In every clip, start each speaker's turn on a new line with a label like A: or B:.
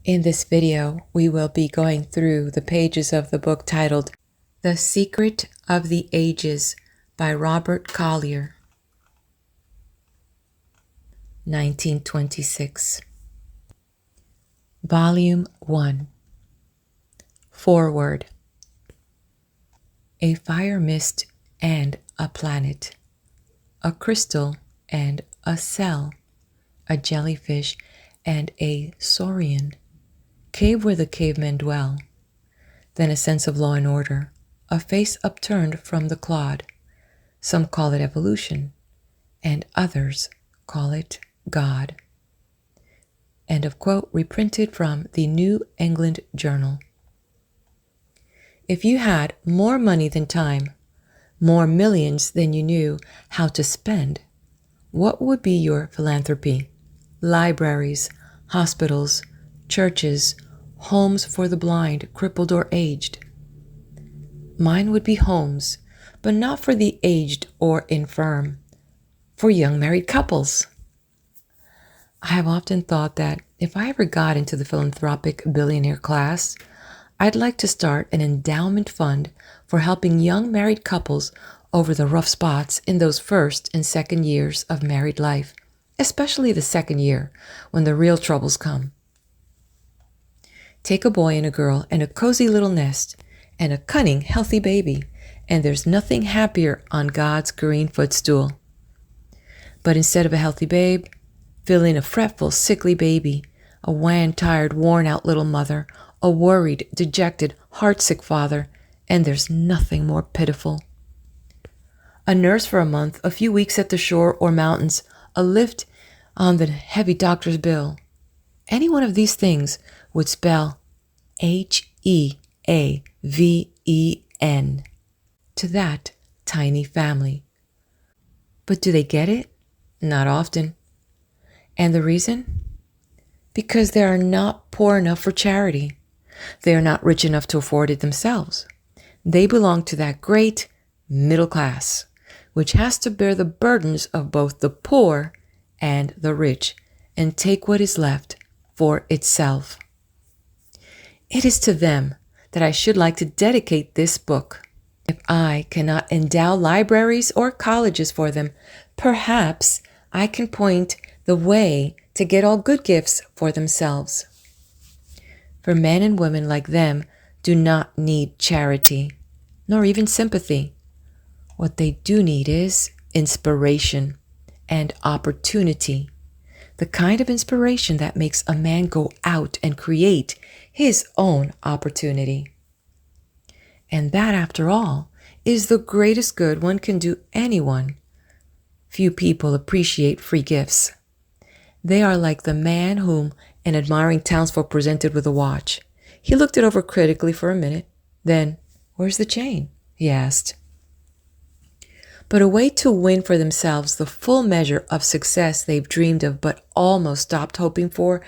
A: In this video, we will be going through the pages of the book titled The Secret of the Ages by Robert Collier, 1926. Volume 1. Foreword. A fire mist and a planet, a crystal and a cell, a jellyfish and a saurian, cave where the cavemen dwell, then a sense of law and order, a face upturned from the clod. Some call it evolution, and others call it God. End of quote, reprinted from the New England Journal. If you had more money than time, more millions than you knew how to spend, what would be your philanthropy? Libraries, hospitals, churches, homes for the blind, crippled, or aged. Mine would be homes, but not for the aged or infirm, for young married couples. I have often thought that if I ever got into the philanthropic billionaire class, I'd like to start an endowment fund for helping young married couples over the rough spots in those first and second years of married life, especially the second year when the real troubles come. Take a boy and a girl and a cozy little nest and a cunning, healthy baby, and there's nothing happier on God's green footstool. But instead of a healthy babe, fill in a fretful, sickly baby, a wan, tired, worn-out little mother, a worried, dejected, heartsick father, and there's nothing more pitiful. A nurse for a month, a few weeks at the shore or mountains, a lift on the heavy doctor's bill. Any one of these things would spell Heaven to that tiny family. But do they get it? Not often. And the reason? Because they are not poor enough for charity. They are not rich enough to afford it themselves. They belong to that great middle class, which has to bear the burdens of both the poor and the rich and take what is left for itself. It is to them that I should like to dedicate this book. If I cannot endow libraries or colleges for them, perhaps I can point the way to get all good gifts for themselves. For men and women like them do not need charity, nor even sympathy. What they do need is inspiration and opportunity, the kind of inspiration that makes a man go out and create his own opportunity. And that, after all, is the greatest good one can do anyone. Few people appreciate free gifts. They are like the man whom an admiring townsfolk presented with a watch. He looked it over critically for a minute. Then, "Where's the chain?" he asked. But a way to win for themselves the full measure of success they've dreamed of but almost stopped hoping for,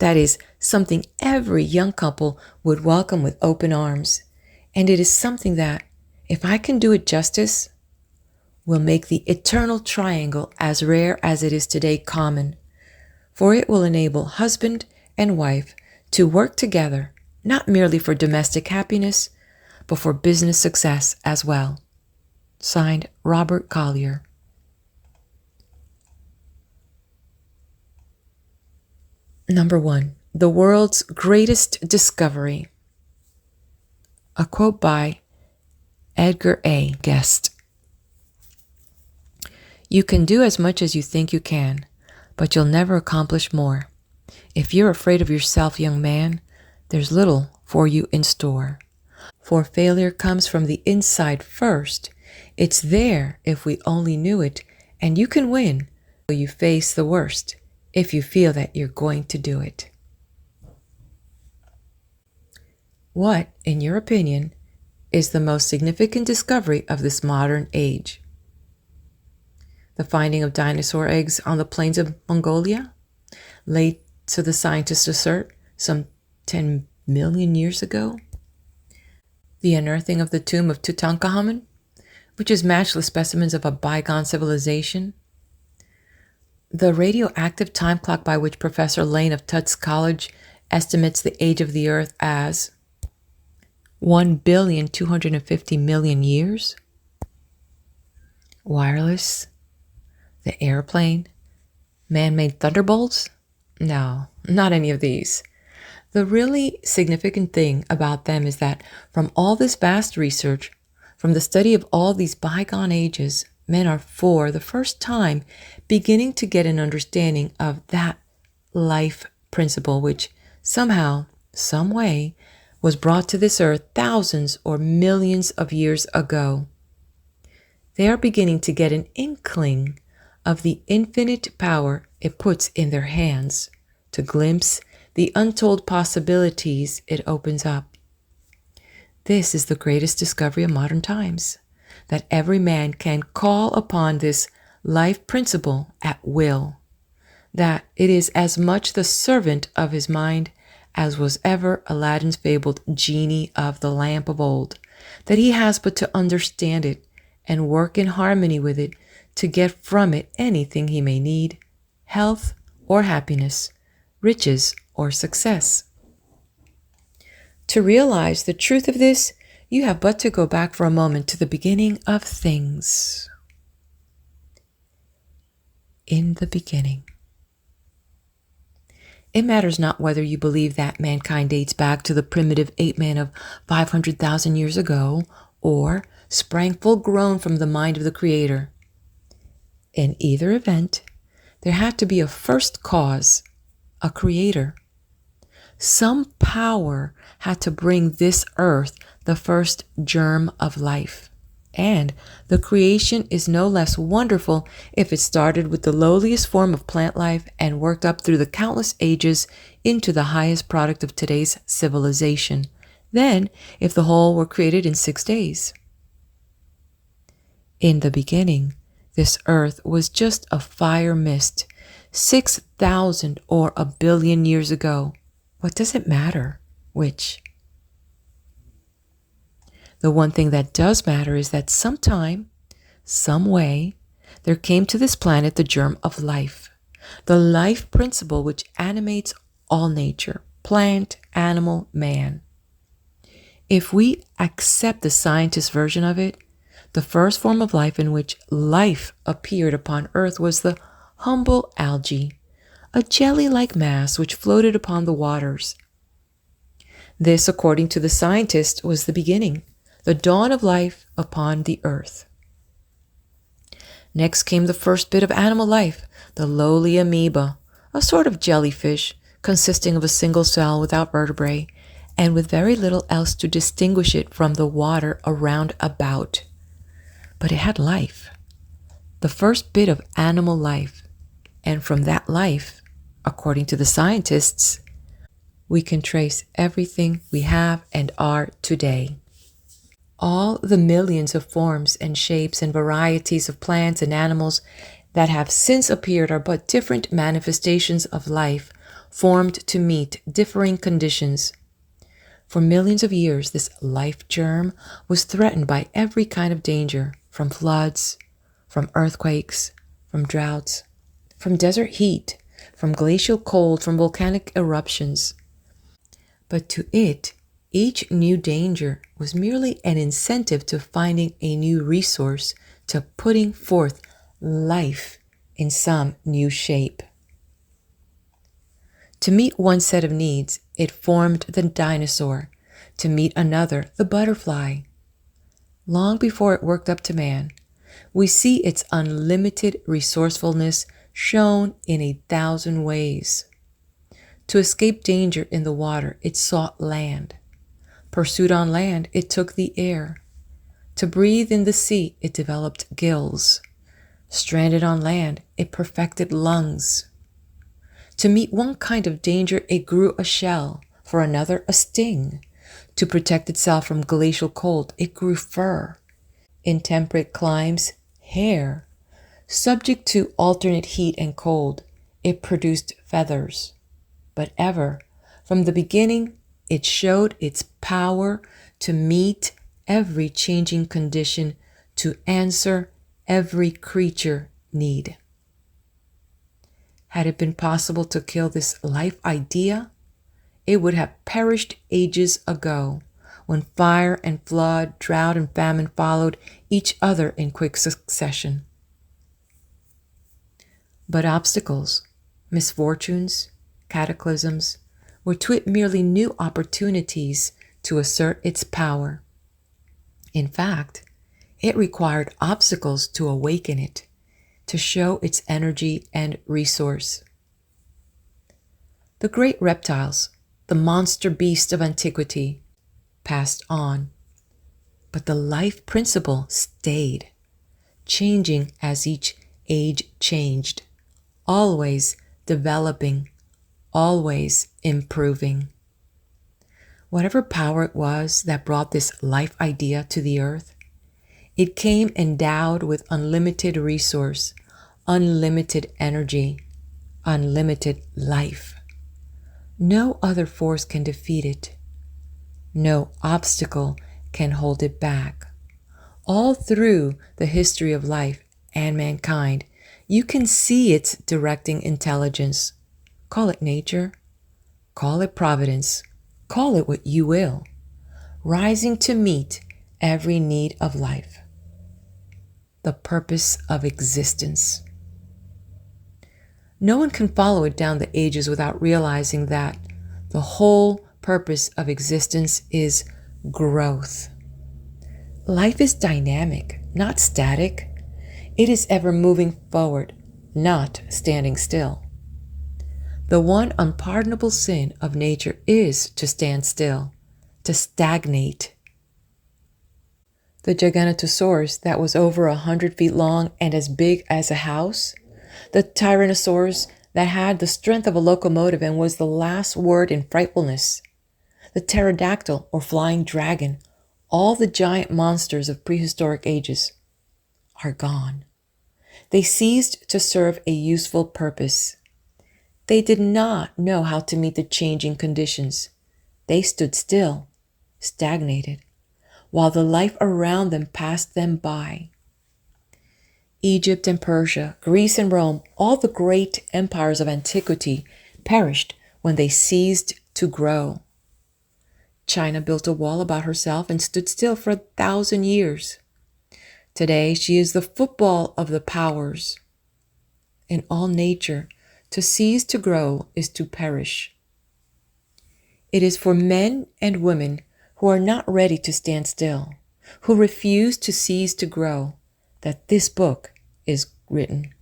A: that is something every young couple would welcome with open arms. And it is something that, if I can do it justice, will make the eternal triangle as rare as it is today common. For it will enable husband and wife to work together, not merely for domestic happiness, but for business success as well. Signed, Robert Collier. Number 1. The world's greatest discovery. A quote by Edgar A. Guest. You can do as much as you think you can, but you'll never accomplish more. If you're afraid of yourself, young man, there's little for you in store. For failure comes from the inside first. It's there if we only knew it, and you can win till you face the worst if you feel that you're going to do it. What, in your opinion, is the most significant discovery of this modern age? The finding of dinosaur eggs on the plains of Mongolia, late, so the scientists assert, some 10 million years ago? The unearthing of the tomb of Tutankhamun, which is matchless specimens of a bygone civilization? The radioactive time clock by which Professor Lane of Tufts College estimates the age of the Earth as 1,250,000,000 years. Wireless, the airplane, man-made thunderbolts? No, not any of these. The really significant thing about them is that from all this vast research, from the study of all these bygone ages, men are for the first time beginning to get an understanding of that life principle which somehow, some way, was brought to this earth thousands or millions of years ago. They are beginning to get an inkling of the infinite power it puts in their hands to glimpse the untold possibilities it opens up. This is the greatest discovery of modern times, that every man can call upon this life principle at will, that it is as much the servant of his mind as was ever Aladdin's fabled genie of the lamp of old, that he has but to understand it and work in harmony with it to get from it anything he may need, health or happiness, riches or success. To realize the truth of this, you have but to go back for a moment to the beginning of things. In the beginning. It matters not whether you believe that mankind dates back to the primitive ape man of 500,000 years ago, or sprang full grown from the mind of the Creator. In either event, there had to be a first cause, a creator. Some power had to bring this earth the first germ of life. And the creation is no less wonderful if it started with the lowliest form of plant life and worked up through the countless ages into the highest product of today's civilization, than if the whole were created in 6 days. In the beginning, this earth was just a fire mist, 6,000 or a billion years ago. What does it matter? Which? The one thing that does matter is that sometime, some way, there came to this planet the germ of life, the life principle which animates all nature, plant, animal, man. If we accept the scientist version of it, the first form of life in which life appeared upon earth was the humble algae, a jelly-like mass which floated upon the waters. This, according to the scientist, was the beginning, the dawn of life upon the earth. Next came the first bit of animal life, the lowly amoeba, a sort of jellyfish consisting of a single cell without vertebrae, and with very little else to distinguish it from the water around about. But it had life, the first bit of animal life, and from that life, according to the scientists, we can trace everything we have and are today. All the millions of forms and shapes and varieties of plants and animals that have since appeared are but different manifestations of life formed to meet differing conditions. For millions of years, this life germ was threatened by every kind of danger, from floods, from earthquakes, from droughts, from desert heat, from glacial cold, from volcanic eruptions. But to it, each new danger was merely an incentive to finding a new resource, to putting forth life in some new shape. To meet one set of needs, it formed the dinosaur. To meet another, the butterfly. Long before it worked up to man, we see its unlimited resourcefulness shown in 1,000 ways. To escape danger in the water, it sought land. Pursued on land, it took the air. To breathe in the sea, it developed gills. Stranded on land, it perfected lungs. To meet one kind of danger, it grew a shell, for another a sting. To protect itself from glacial cold, it grew fur. In temperate climes, hair. Subject to alternate heat and cold, it produced feathers. But ever, from the beginning, it showed its power to meet every changing condition, to answer every creature need. Had it been possible to kill this life idea, it would have perished ages ago, when fire and flood, drought and famine followed each other in quick succession. But obstacles, misfortunes, cataclysms were to it merely new opportunities to assert its power. In fact, it required obstacles to awaken it, to show its energy and resource. The great reptiles, the monster beasts of antiquity, passed on, but the life principle stayed, changing as each age changed, always developing, always improving. Whatever power it was that brought this life idea to the earth, it came endowed with unlimited resource, unlimited energy, unlimited life. No other force can defeat it. No obstacle can hold it back. All through the history of life and mankind, you can see its directing intelligence. Call it nature, call it providence, call it what you will, rising to meet every need of life. The purpose of existence. No one can follow it down the ages without realizing that the whole purpose of existence is growth. Life is dynamic, not static. It is ever moving forward, not standing still. The one unpardonable sin of nature is to stand still, to stagnate. The Giganotosaurus that was over 100 feet long and as big as a house, the Tyrannosaurus that had the strength of a locomotive and was the last word in frightfulness, the pterodactyl or flying dragon, all the giant monsters of prehistoric ages are gone. They ceased to serve a useful purpose. They did not know how to meet the changing conditions. They stood still, stagnated, while the life around them passed them by. Egypt and Persia, Greece and Rome, all the great empires of antiquity perished when they ceased to grow. China built a wall about herself and stood still for 1,000 years. Today, she is the football of the powers. In all nature, to cease to grow is to perish. It is for men and women who are not ready to stand still, who refuse to cease to grow, that this book is written.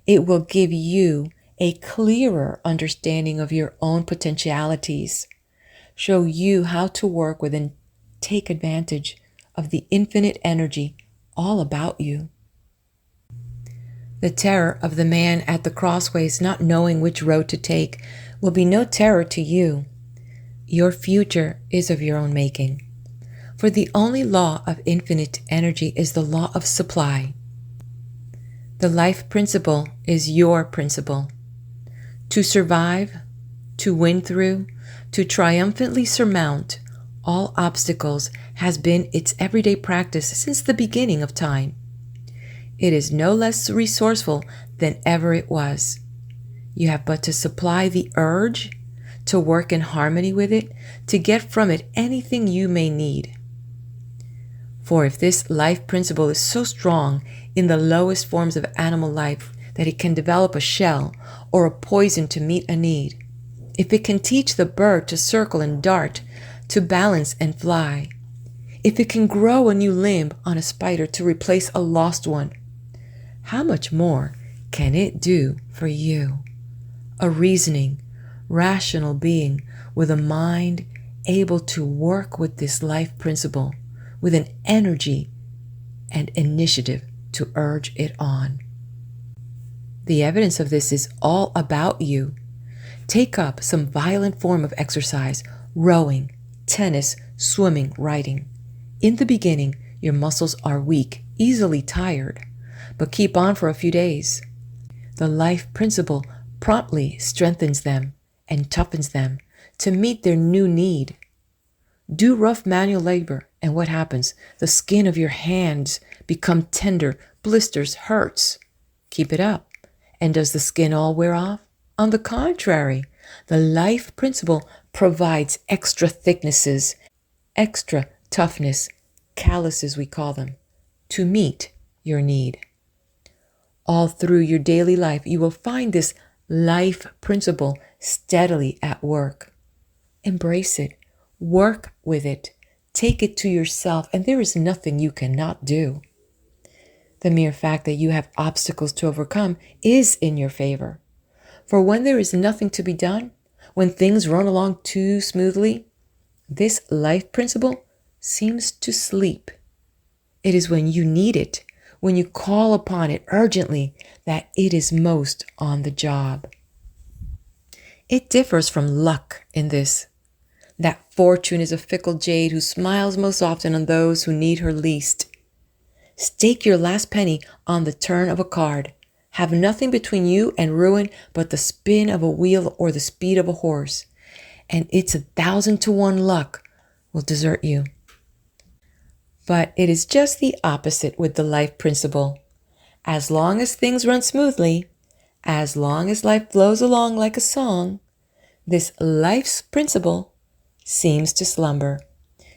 A: It will give you a clearer understanding of your own potentialities, show you how to work with and take advantage of the infinite energy all about you. The terror of the man at the crossways not knowing which road to take will be no terror to you. Your future is of your own making. For the only law of infinite energy is the law of supply. The life principle is your principle. To survive, to win through, to triumphantly surmount all obstacles has been its everyday practice since the beginning of time. It is no less resourceful than ever it was. You have but to supply the urge, to work in harmony with it, to get from it anything you may need. For if this life principle is so strong in the lowest forms of animal life that it can develop a shell or a poison to meet a need, if it can teach the bird to circle and dart, to balance and fly, if it can grow a new limb on a spider to replace a lost one, how much more can it do for you, a reasoning, rational being with a mind able to work with this life principle, with an energy and initiative to urge it on? The evidence of this is all about you. Take up some violent form of exercise, rowing, tennis, swimming, riding. In the beginning, your muscles are weak, easily tired, but keep on for a few days. The life principle promptly strengthens them and toughens them to meet their new need. Do rough manual labor, and what happens? The skin of your hands become tender, blisters, hurts. Keep it up, and does the skin all wear off? On the contrary, The life principle provides extra thicknesses, extra toughness, calluses we call them, to meet your need. All through your daily life, you will find this life principle steadily at work. Embrace it, work with it, take it to yourself, and there is nothing you cannot do. The mere fact that you have obstacles to overcome is in your favor. For when there is nothing to be done, when things run along too smoothly, this life principle seems to sleep. It is when you need it, when you call upon it urgently, that it is most on the job. It differs from luck in this, that fortune is a fickle jade who smiles most often on those who need her least. Stake your last penny on the turn of a card. Have nothing between you and ruin but the spin of a wheel or the speed of a horse, and it's 1,000 to 1 luck will desert you. But it is just the opposite with the life principle. As long as things run smoothly, as long as life flows along like a song, this life's principle seems to slumber,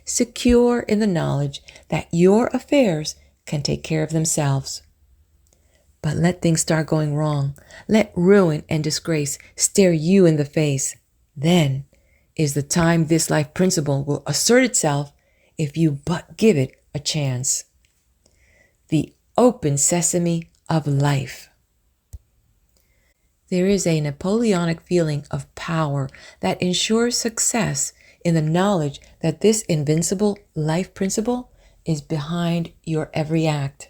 A: secure in the knowledge that your affairs can take care of themselves. But let things start going wrong. Let ruin and disgrace stare you in the face. Then is the time this life principle will assert itself if you but give it a chance. The open sesame of life. There is a Napoleonic feeling of power that ensures success in the knowledge that this invincible life principle is behind your every act.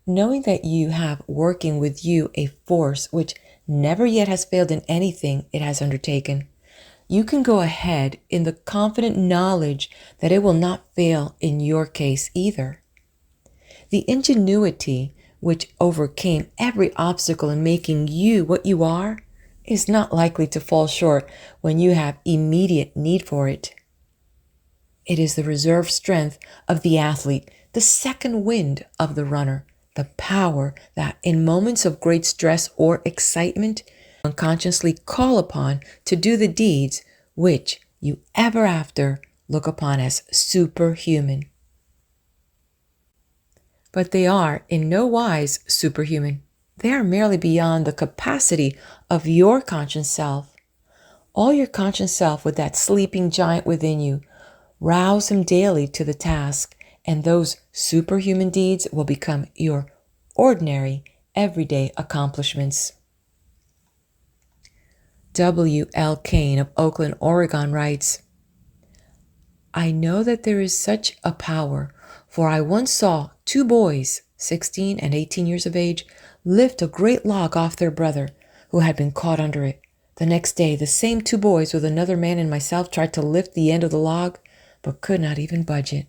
A: Knowing that you have working with you a force which never yet has failed in anything it has undertaken, you can go ahead in the confident knowledge that it will not fail in your case either. The ingenuity which overcame every obstacle in making you what you are is not likely to fall short when you have immediate need for it. It is the reserve strength of the athlete, the second wind of the runner, the power that in moments of great stress or excitement, unconsciously call upon to do the deeds which you ever after look upon as superhuman. But they are in no wise superhuman. They are merely beyond the capacity of your conscious self. All your conscious self with that sleeping giant within you, rouse him daily to the task, and those superhuman deeds will become your ordinary, everyday accomplishments. W. L. Kane of Oakland, Oregon writes, I know that there is such a power, for I once saw 2 boys, 16 and 18 years of age, lift a great log off their brother, who had been caught under it. The next day, the same 2 boys with another man and myself tried to lift the end of the log, but could not even budge it.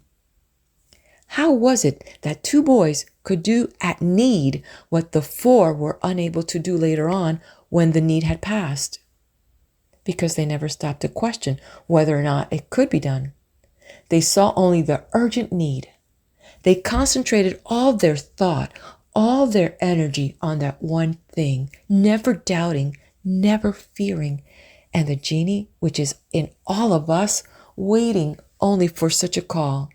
A: How was it that 2 boys could do at need what the 4 were unable to do later on when the need had passed? Because they never stopped to question whether or not it could be done. They saw only the urgent need. They concentrated all their thought, all their energy on that one thing, never doubting, never fearing, and the genie, which is in all of us, waiting only for such a call,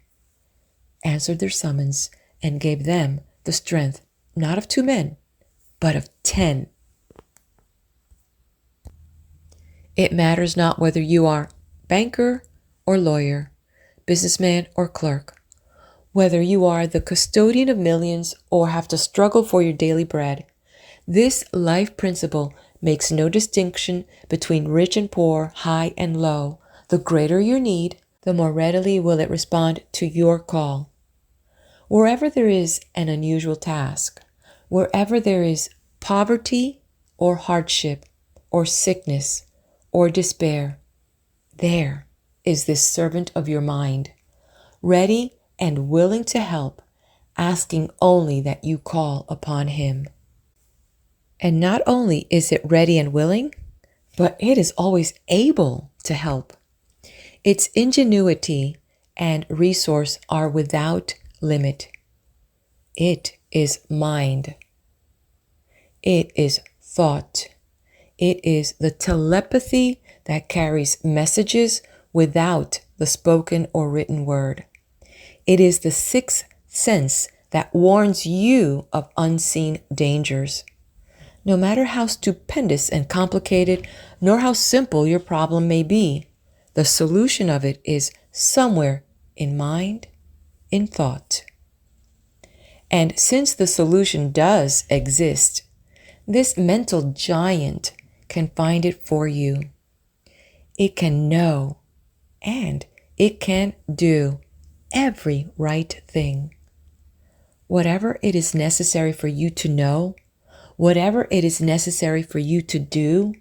A: answered their summons and gave them the strength, not of 2 men, but of 10. It matters not whether you are banker or lawyer, businessman or clerk, whether you are the custodian of millions or have to struggle for your daily bread. This life principle makes no distinction between rich and poor, high and low. The greater your need, the more readily will it respond to your call. Wherever there is an unusual task, wherever there is poverty or hardship or sickness or despair, there is this servant of your mind, ready and willing to help, asking only that you call upon him. And not only is it ready and willing, but it is always able to help. Its ingenuity and resource are without limit. It is mind. It is thought. It is the telepathy that carries messages without the spoken or written word. It is the sixth sense that warns you of unseen dangers. No matter how stupendous and complicated, nor how simple your problem may be, the solution of it is somewhere in mind, in thought. And since the solution does exist, this mental giant can find it for you. It can know, and it can do every right thing. Whatever it is necessary for you to know, whatever it is necessary for you to do,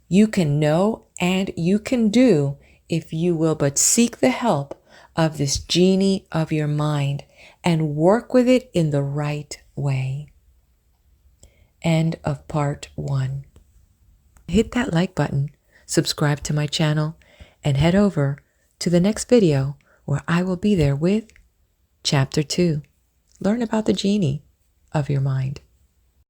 A: you can know and you can do if you will but seek the help of this genie of your mind and work with it in the right way. End of part 1. Hit that like button, subscribe to my channel, and head over to the next video where I will be there with Chapter 2. Learn about the genie of your mind.